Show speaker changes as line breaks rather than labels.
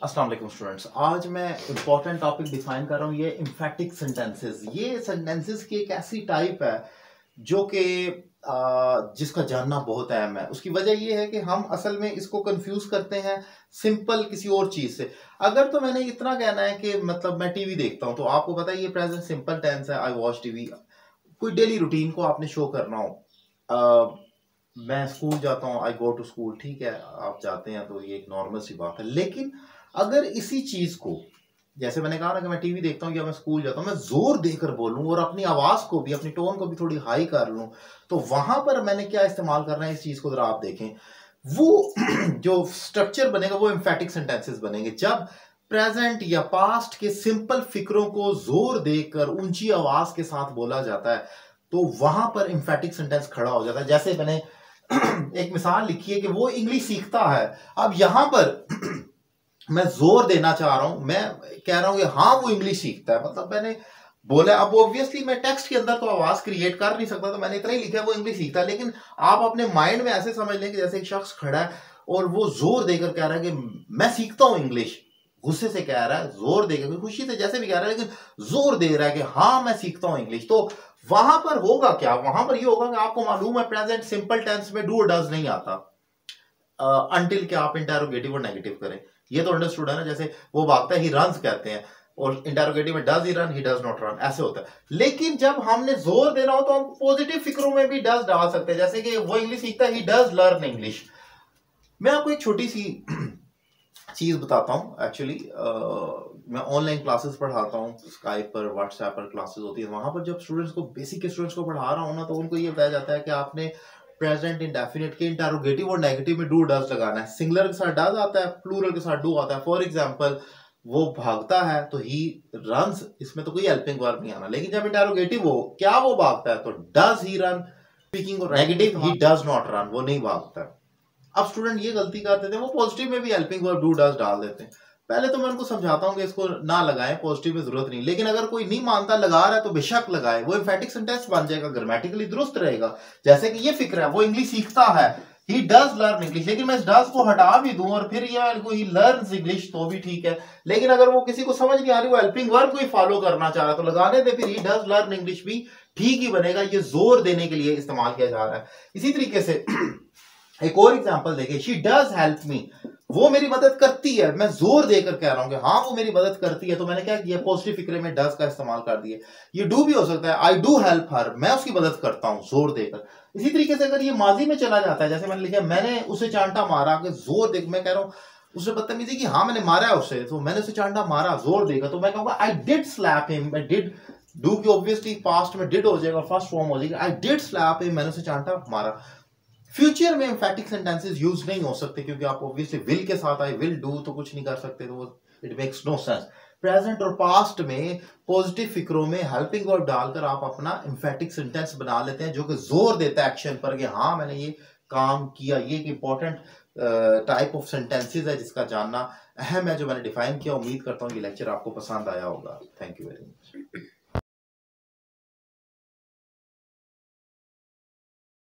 अस्सलाम वालेकुम स्टूडेंट्स। आज मैं इंपॉर्टेंट टॉपिक डिफाइन कर रहा हूँ, ये एम्फैटिक सेंटेंसेस। ये सेंटेंसेस की एक ऐसी टाइप है जो कि जिसका जानना बहुत अहम है। उसकी वजह ये है कि हम असल में इसको कंफ्यूज करते हैं सिंपल किसी और चीज से। अगर तो मैंने इतना कहना है कि मतलब मैं टीवी देखता हूँ तो आपको पता है ये प्रेजेंट सिंपल टेंस है, आई वॉच टीवी। कोई डेली रूटीन को आपने शो करना हो, मैं स्कूल जाता हूँ, आई गो टू स्कूल, ठीक है, आप जाते हैं तो ये एक नॉर्मल सी बात है। लेकिन अगर इसी चीज को, जैसे मैंने कहा ना कि मैं टीवी देखता हूँ या मैं स्कूल जाता हूँ, मैं जोर देकर बोलूं और अपनी आवाज को भी, अपनी टोन को भी थोड़ी हाई कर लूं, तो वहां पर मैंने क्या इस्तेमाल करना है, इस चीज को जरा आप देखें। वो जो स्ट्रक्चर बनेगा वो एम्फैटिक सेंटेंसेस बनेंगे जब प्रेजेंट या पास्ट के सिंपल फिक्रों को जोर देकर ऊंची आवाज के साथ बोला जाता है, तो वहां पर एम्फैटिक सेंटेंस खड़ा हो जाता है। जैसे मैंने एक मिसाल लिखी है कि वो इंग्लिश सीखता है। अब यहां पर मैं जोर देना चाह रहा हूं, मैं कह रहा हूं कि हाँ वो इंग्लिश सीखता है, मतलब मैंने बोला। अब ऑब्वियसली मैं टेक्स्ट के अंदर तो आवाज क्रिएट कर नहीं सकता, तो मैंने इतना ही लिखा है वो इंग्लिश सीखता है। लेकिन आप अपने माइंड में ऐसे समझ लें कि जैसे एक शख्स खड़ा है और वो जोर देकर कह रहा है कि मैं सीखता हूं इंग्लिश। गुस्से से कह रहा है, जोर देकर, खुशी से जैसे भी कह रहा है, लेकिन जोर दे रहा है कि हाँ मैं सीखता हूं इंग्लिश। तो वहां पर होगा क्या, वहां पर ये होगा कि आपको मालूम है प्रेजेंट सिंपल टेंस में डू और डज नहीं आता अनटिल के आप इंटेरोगेटिव और नेगेटिव करें। ये तो अंडरस्टूड है ना। जैसे वो भागता है, ही रन्स कहते हैं, और इंटेरोगेटिव में does he run, he does not run, ऐसे होता है। लेकिन जब हमने जोर देना हो तो हम पॉजिटिव फिक्रों में भी डज डाल सकते हैं, जैसे कि वो इंग्लिश सीखता है, ही डज लर्न इंग्लिश। मैं आपको एक छोटी सी चीज बताता हूँ। एक्चुअली मैं ऑनलाइन क्लासेस पढ़ाता हूँ, स्काइप पर, व्हाट्सएप पर क्लासेस होती है। वहां पर जब स्टूडेंट्स को, बेसिक स्टूडेंट्स को पढ़ा रहा हूँ ना, तो उनको ये बताया जाता है कि आपने प्रेजेंट इंडेफिनिट के इंटेरोगेटिव और नेगेटिव में डू डज लगाना है। सिंगुलर के साथ डज आता है, प्लूरल के साथ डू आता है। फॉर एग्जांपल वो भागता है तो ही रन्स, इसमें तो कोई हेल्पिंग वर्ब नहीं आना। लेकिन जब इंटेरोगेटिव हो, क्या वो भागता है, तो डज ही रन। स्पीकिंग और negative, he does not run, वो नहीं भागता है। अब स्टूडेंट ये गलती कर देते हैं, वो पॉजिटिव में भी हेल्पिंग वर्ब डू डज डाल देते हैं। पहले तो मैं उनको समझाता हूँ कि इसको ना लगाएं, पॉजिटिव में जरूरत नहीं। लेकिन अगर कोई नहीं मानता, लगा रहा है, तो बेशक लगाए, वो एम्फैटिक सेंटेंस बन जाएगा, ग्रामेटिकली दुरुस्त रहेगा। जैसे कि ये फिक्र है, वो इंग्लिश सीखता है, ही डज लर्न इंग्लिश। लेकिन मैं इस डज को हटा भी दूं और फिर ये ही लर्न्स इंग्लिश, तो भी ठीक है। लेकिन अगर वो किसी को समझ नहीं आ रही, वो हेल्पिंग वर्ब को ही फॉलो करना चाह रहा है, तो लगाने दे, फिर ही डज लर्न इंग्लिश भी ठीक ही बनेगा। ये जोर देने के लिए इस्तेमाल किया जा रहा है। इसी तरीके से एक और एग्जांपल देखिए, शी डज हेल्प मी, वो मेरी मदद करती है। मैं जोर देकर कह रहा हूं कि हाँ वो मेरी मदद करती है, तो मैंने क्या किया, पॉजिटिव फिक्रे में डज का इस्तेमाल कर दिया। ये डू भी हो सकता है, आई डू हेल्प हर, मैं उसकी मदद करता हूं, जोर देकर। इसी तरीके से अगर ये माजी में चला जाता है, जैसे मैंने लिखा मैंने उसे चांटा मारा, कि जोर देकर मैं कह रहा हूं उसने बदतमीजी की, हाँ मैंने मारा है उसे, तो मैंने उसे चांटा मारा, जोर देकर, तो मैं कहूंगा I did slap him. I did, do की ऑब्वियसली पास्ट में डिड हो जाएगा, फर्स्ट फॉर्म हो जाएगी, आई डिड स्लैप हिम, मैंने उसे चांटा मारा। फ्यूचर में एम्फैटिक सेंटेंसेस यूज नहीं हो सकते, क्योंकि आप ऑब्वियसली विल के साथ आई विल डू तो कुछ नहीं कर सकते, तो it makes no sense. Present और पास्ट में पॉजिटिव फिक्रों में हेल्पिंग वर्ब डालकर आप अपना एम्फैटिक सेंटेंस बना लेते हैं, जो कि जोर देता है एक्शन पर कि हाँ मैंने ये काम किया। ये एक इंपॉर्टेंट टाइप ऑफ सेंटेंसेस है जिसका जानना अहम है, जो मैंने डिफाइन किया। उम्मीद करता हूँ ये लेक्चर आपको पसंद आया होगा। Thank you very much.